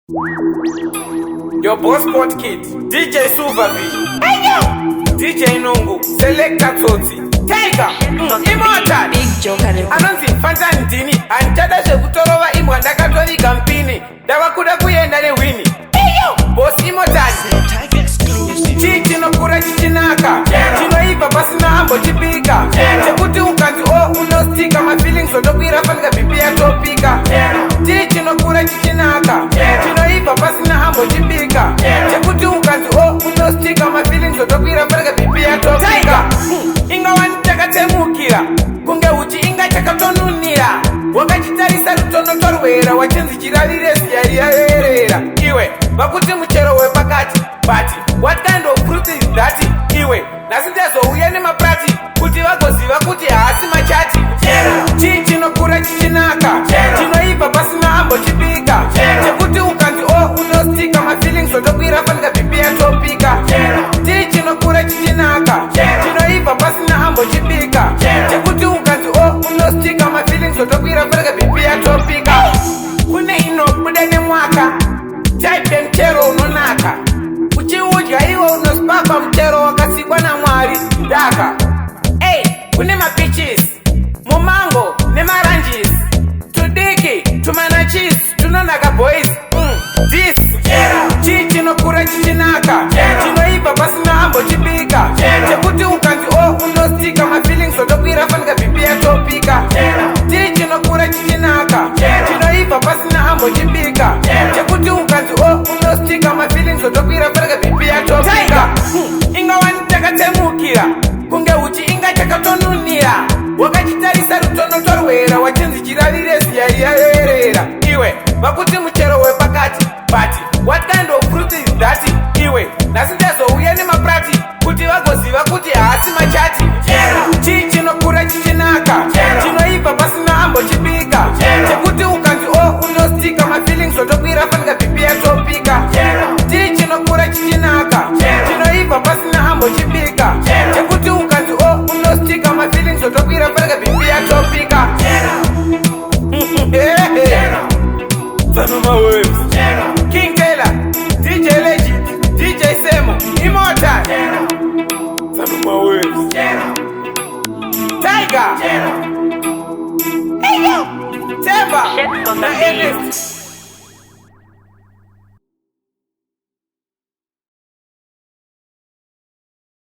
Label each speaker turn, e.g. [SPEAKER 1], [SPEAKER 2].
[SPEAKER 1] Your boss sport kid, DJ Suvavi, hey yo, DJ Nungu, Selecta Tsotsi, Tiger, Immortal,
[SPEAKER 2] Big Joker,
[SPEAKER 1] Anonzi, Fantantini, and Chada Kutorova Imwanda Katoli Campini, Dawakuda Kuyenda de Winnie, hey yo, boss Immortal, Chichino Kura Chichinaka, Chino Ipa Pasina Ambo Chipika, Chakuti Ukanti O Unostika, my feelings so Dokira Fanga Pipia Topika, Chichino Kura Chichinaka, Chino Ipa Pasina Ambo Chipika, Chakuti Ukanti O Unostika, my feelings so Dokira Fanga Pipia Topika, Inga Wantaka Temukira, Kunga Uchi Inga Chakatonunira, Wakachitari Salutono Torwera, Wachenzi Chirali Resiaria, Iwe, Bakuti Muchero Wepakati, Party. What kind of fruit is that? Iwe, nasindezo uyeni maprati, kuti vagoziva kuti haasi machati. Chichino kura chichinaka, chinoipa pasina ambo chipika, chekuti ukanzi o unostika, my feelings sotokwira fanika pipia topika. Chichino kura chichinaka, chinoipa pasina ambo chipika, chekuti ukanzi o unostika, my feelings sotokwira fanika pipia topika. Kune ino kudene mwaka, type mchero unonaka. Uchiudya iwe unospapa mchero wakasikwa na mwari daka. Hey, kune mapeaches, mumango, nemaranges, tudiki, tumanachis, tunonaka boys. This, chichino kura chichinaka, chinoipa pasina ambo chipika, chekuti ukanzi o unostika, my feelings sotokwira fanika pipia topika. Chichino kura chichinaka, chinoipa pasina ambo chipika, chekuti ukanzi o unostika, my feelings sotokwira fanika pipia topika. Inga wantaka temukira, kunge uchi inga chakatonunira, wakachitarisa rutono torwera, wachenzi chirali resiaria. Iwe, vakuti muchero wepakati, party. What kind of fruit is that? Iwe, nasindezo uyeni maprati, kuti vagoziva kuti haasi machati. Chichino kura chichinaka, chinoipa pasina ambo chipika, chekuti ukanzi o unostika, my feelings sotokwira fanika pipia topika. Chichino kura chichinaka, chinoipa pasina ambo chipika, chekuti ukanzi o unostika, my feelings sotokwira fanika pipia topika. Sanuma Waves, King Taylor, DJ Legit, DJ Semo, Immortal, Sanuma Waves, Tiger, hey yo, Temba, na Ernest.